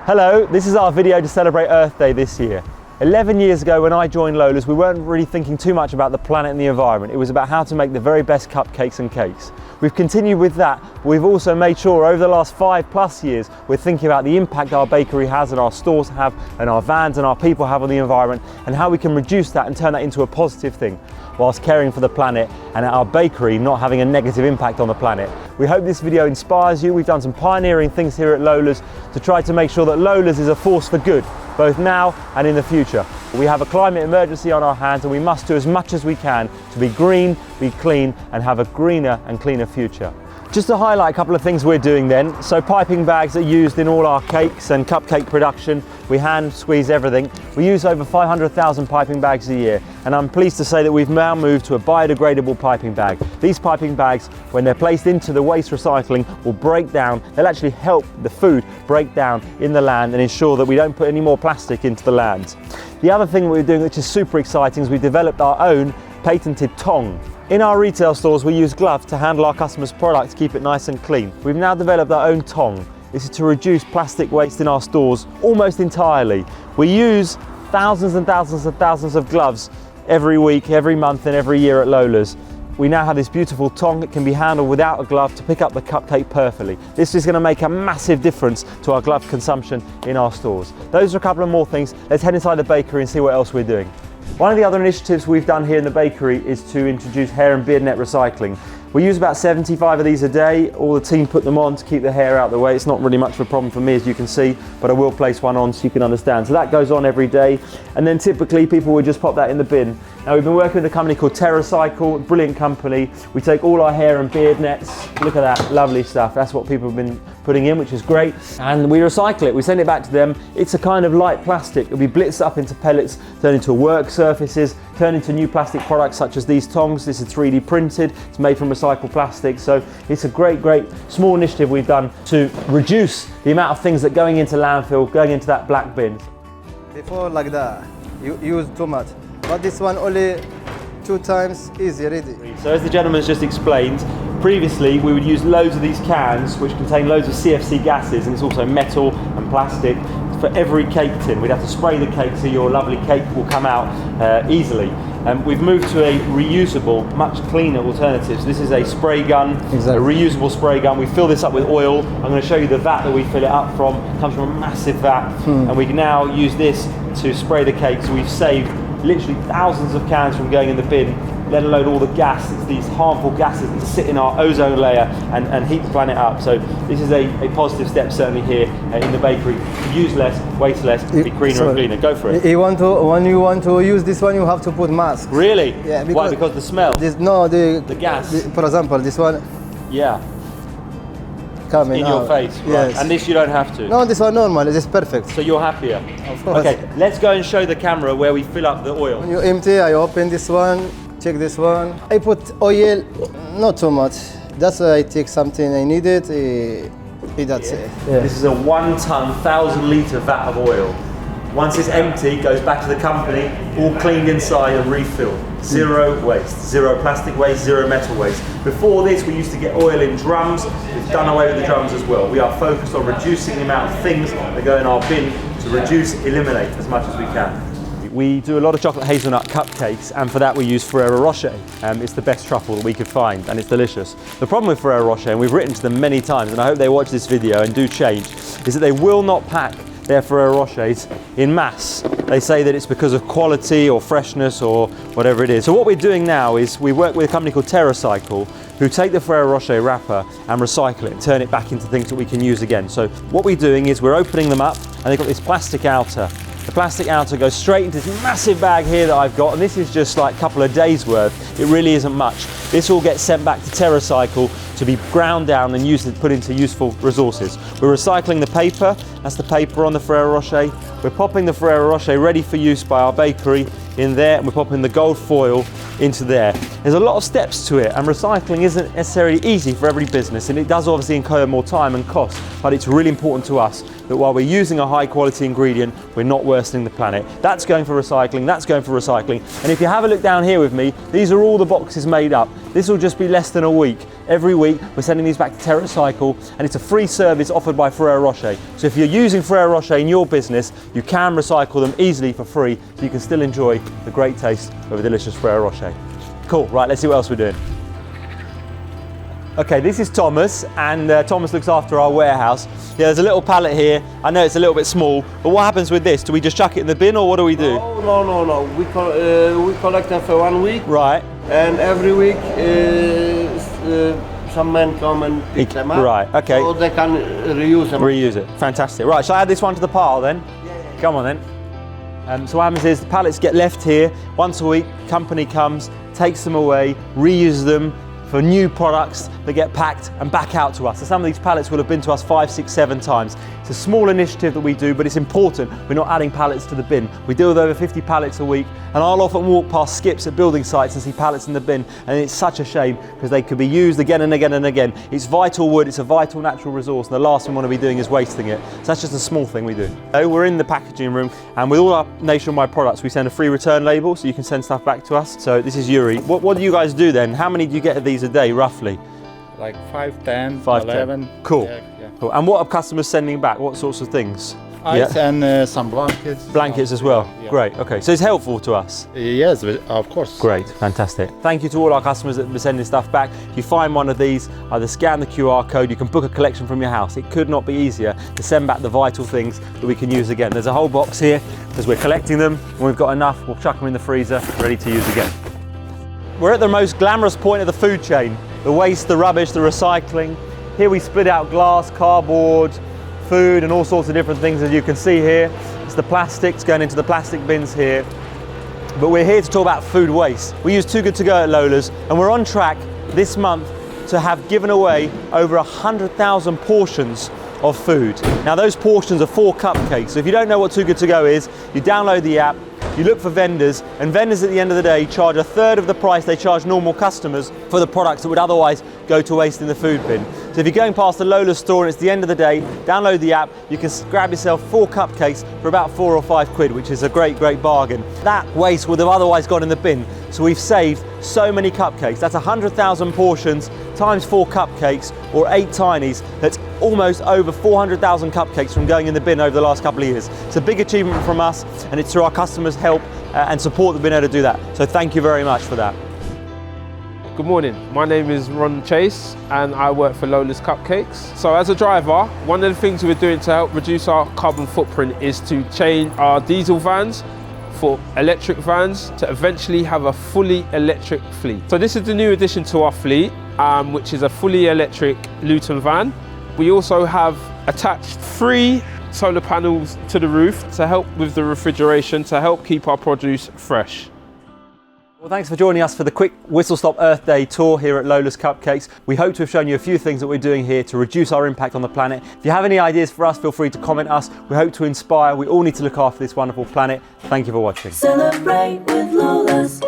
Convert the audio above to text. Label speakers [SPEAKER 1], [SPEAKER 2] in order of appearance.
[SPEAKER 1] Hello, this is our video to celebrate Earth Day this year. 11 years ago when I joined Lola's, we weren't really thinking too much about the planet and the environment. It was about how to make the very best cupcakes and cakes. We've continued with that, but we've also made sure over the last 5+ years we're thinking about the impact our bakery has and our stores have and our vans and our people have on the environment, and how we can reduce that and turn that into a positive thing whilst caring for the planet and our bakery not having a negative impact on the planet. We hope this video inspires you. We've done some pioneering things here at Lola's to try to make sure that Lola's is a force for good, both now and in the future. We have a climate emergency on our hands, and we must do as much as we can to be green, be clean, and have a greener and cleaner future. Just to highlight a couple of things we're doing then. So piping bags are used in all our cakes and cupcake production. We hand squeeze everything. We use over 500,000 piping bags a year, and I'm pleased to say that we've now moved to a biodegradable piping bag. These piping bags, when they're placed into the waste recycling, will break down. They'll actually help the food break down in the land and ensure that we don't put any more plastic into the land. The other thing we're doing, which is super exciting, is we've developed our own patented tong. In our retail stores, we use gloves to handle our customers' products to keep it nice and clean. We've now developed our own tong. This is to reduce plastic waste in our stores almost entirely. We use thousands and thousands and thousands of gloves every week, every month, and every year at Lola's. We now have this beautiful tong that can be handled without a glove to pick up the cupcake perfectly. This is going to make a massive difference to our glove consumption in our stores. Those are a couple of more things. Let's head inside the bakery and see what else we're doing. One of the other initiatives we've done here in the bakery is to introduce hair and beard net recycling. We use about 75 of these a day. All the team put them on to keep the hair out of the way. It's not really much of a problem for me, as you can see, but I will place one on so you can understand. So that goes on every day, and then typically people would just pop that in the bin. Now, we've been working with a company called TerraCycle, brilliant company. We take all our hair and beard nets. Look at that, lovely stuff. That's what people have been putting in, which is great. And we recycle it. We send it back to them. It's a kind of light plastic. It'll be blitzed up into pellets, turned into work surfaces, turned into new plastic products such as these tongs. This is 3D printed. It's made from recycled plastic. So it's a great small initiative we've done to reduce the amount of things that going into landfill, going into that black bin.
[SPEAKER 2] Before like that, you use too much. But this one only 2 times easy, ready.
[SPEAKER 1] So as the gentleman's just explained, previously we would use loads of these cans which contain loads of CFC gases, and it's also metal and plastic. For every cake tin, we'd have to spray the cake so your lovely cake will come out easily. We've moved to a reusable, much cleaner alternative. So this is a spray gun, exactly. A reusable spray gun. We fill this up with oil. I'm going to show you the vat that we fill it up from. It comes from a massive vat, and we can now use this to spray the cake. So we've saved literally thousands of cans from going in the bin, let alone all the gas. It's these harmful gases that sit in our ozone layer and heat the planet up. So this is a positive step certainly here in the bakery. Use less, waste less, be greener and cleaner. Go for it.
[SPEAKER 2] When you want to use this one, you have to put mask.
[SPEAKER 1] Really?
[SPEAKER 2] Yeah.
[SPEAKER 1] Why? Because the smell?
[SPEAKER 2] The
[SPEAKER 1] gas.
[SPEAKER 2] For example, this one.
[SPEAKER 1] Yeah.
[SPEAKER 2] Coming
[SPEAKER 1] in your face, right?
[SPEAKER 2] Yes.
[SPEAKER 1] And this you don't have to?
[SPEAKER 2] No, this one normal, this is perfect.
[SPEAKER 1] So you're happier?
[SPEAKER 2] Of course.
[SPEAKER 1] Okay, let's go and show the camera where we fill up the oil.
[SPEAKER 2] When you empty, I open this one, check this one. I put oil, not too much. That's why I take something I needed, that's it. Yeah.
[SPEAKER 1] This is a 1 ton, 1,000 litre vat of oil. Once it's empty, it goes back to the company, all cleaned inside and refilled. Zero waste, zero plastic waste, zero metal waste. Before this, we used to get oil in drums. We've done away with the drums as well. We are focused on reducing the amount of things that go in our bin to eliminate as much as we can. We do a lot of chocolate hazelnut cupcakes, and for that we use Ferrero Rocher. It's the best truffle that we could find, and it's delicious. The problem with Ferrero Rocher, and we've written to them many times, and I hope they watch this video and do change, is that they will not pack their Ferrero Rochers in mass. They say that it's because of quality or freshness or whatever it is. So what we're doing now is we work with a company called TerraCycle, who take the Ferrero Rocher wrapper and recycle it and turn it back into things that we can use again. So what we're doing is we're opening them up, and they've got this plastic outer. The plastic outer goes straight into this massive bag here that I've got, and this is just like a couple of days worth. It really isn't much. This all gets sent back to TerraCycle to be ground down and put into useful resources. We're recycling the paper. That's the paper on the Ferrero Rocher. We're popping the Ferrero Rocher ready for use by our bakery in there, and we're popping the gold foil into there. There's a lot of steps to it, and recycling isn't necessarily easy for every business, and it does obviously incur more time and cost, but it's really important to us that while we're using a high quality ingredient, we're not worsening the planet. That's going for recycling, that's going for recycling. And if you have a look down here with me, these are all the boxes made up. This will just be less than a week. Every week we're sending these back to TerraCycle, and it's a free service offered by Ferrero Rocher. So if you're using Ferrero Rocher in your business, you can recycle them easily for free, so you can still enjoy the great taste of a delicious Ferrero Rocher. Cool, right, let's see what else we're doing. Okay, this is Thomas, and Thomas looks after our warehouse. Yeah, there's a little pallet here. I know it's a little bit small, but what happens with this? Do we just chuck it in the bin, or what do we do?
[SPEAKER 3] No. We collect them for 1 week.
[SPEAKER 1] Right.
[SPEAKER 3] And every week some men come and pick them up.
[SPEAKER 1] Right, okay.
[SPEAKER 3] So they can reuse them.
[SPEAKER 1] Reuse it, fantastic. Right, shall I add this one to the pile then? Yeah. Come on then. So what happens is the pallets get left here once a week. Company comes, takes them away, reuses them for new products that get packed and back out to us. So some of these pallets will have been to us 5, 6, 7 times. It's a small initiative that we do, but it's important. We're not adding pallets to the bin. We deal with over 50 pallets a week, and I'll often walk past skips at building sites and see pallets in the bin, and it's such a shame because they could be used again and again and again. It's vital wood, it's a vital natural resource, and the last thing we want to be doing is wasting it. So that's just a small thing we do. So we're in the packaging room, and with all our nationwide products, we send a free return label, so you can send stuff back to us. So this is Yuri. What do you guys do then? How many do you get of these a day, roughly?
[SPEAKER 4] Like 5, 10,
[SPEAKER 1] 5,
[SPEAKER 4] 11.
[SPEAKER 1] 10. Cool.
[SPEAKER 4] Yeah.
[SPEAKER 1] Cool. And what are customers sending back? What sorts of things?
[SPEAKER 4] Ice and some blankets.
[SPEAKER 1] Blankets as well?
[SPEAKER 4] Yeah.
[SPEAKER 1] Great, okay. So it's helpful to us?
[SPEAKER 4] Yes, of course.
[SPEAKER 1] Great, fantastic. Thank you to all our customers that are sending stuff back. If you find one of these, either scan the QR code, you can book a collection from your house. It could not be easier to send back the vital things that we can use again. There's a whole box here, because we're collecting them. When we've got enough, we'll chuck them in the freezer, ready to use again. We're at the most glamorous point of the food chain. The waste, the rubbish, the recycling. Here we split out glass, cardboard, food and all sorts of different things, as you can see here. It's the plastics going into the plastic bins here. But we're here to talk about food waste. We use Too Good To Go at Lola's, and we're on track this month to have given away over 100,000 portions of food. Now those portions are 4 cupcakes. So if you don't know what Too Good To Go is, you download the app, you look for vendors, and vendors at the end of the day charge 1/3 of the price they charge normal customers for the products that would otherwise go to waste in the food bin. So if you're going past the Lola store and it's the end of the day, download the app, you can grab yourself 4 cupcakes for about 4 or 5 quid, which is a great bargain. That waste would have otherwise gone in the bin. So we've saved so many cupcakes. That's 100,000 portions times 4 cupcakes, or 8 tinies. That's almost over 400,000 cupcakes from going in the bin over the last couple of years. It's a big achievement from us, and it's through our customers' help and support that we've been able to do that. So thank you very much for that.
[SPEAKER 5] Good morning, my name is Ron Chase and I work for Lola's Cupcakes. So as a driver, one of the things we're doing to help reduce our carbon footprint is to change our diesel vans for electric vans to eventually have a fully electric fleet. So this is the new addition to our fleet, which is a fully electric Luton van. We also have attached 3 solar panels to the roof to help with the refrigeration, to help keep our produce fresh.
[SPEAKER 1] Well, thanks for joining us for the quick Whistle Stop Earth Day tour here at Lola's Cupcakes. We hope to have shown you a few things that we're doing here to reduce our impact on the planet. If you have any ideas for us, feel free to comment us. We hope to inspire. We all need to look after this wonderful planet. Thank you for watching.
[SPEAKER 6] Celebrate with Lola's.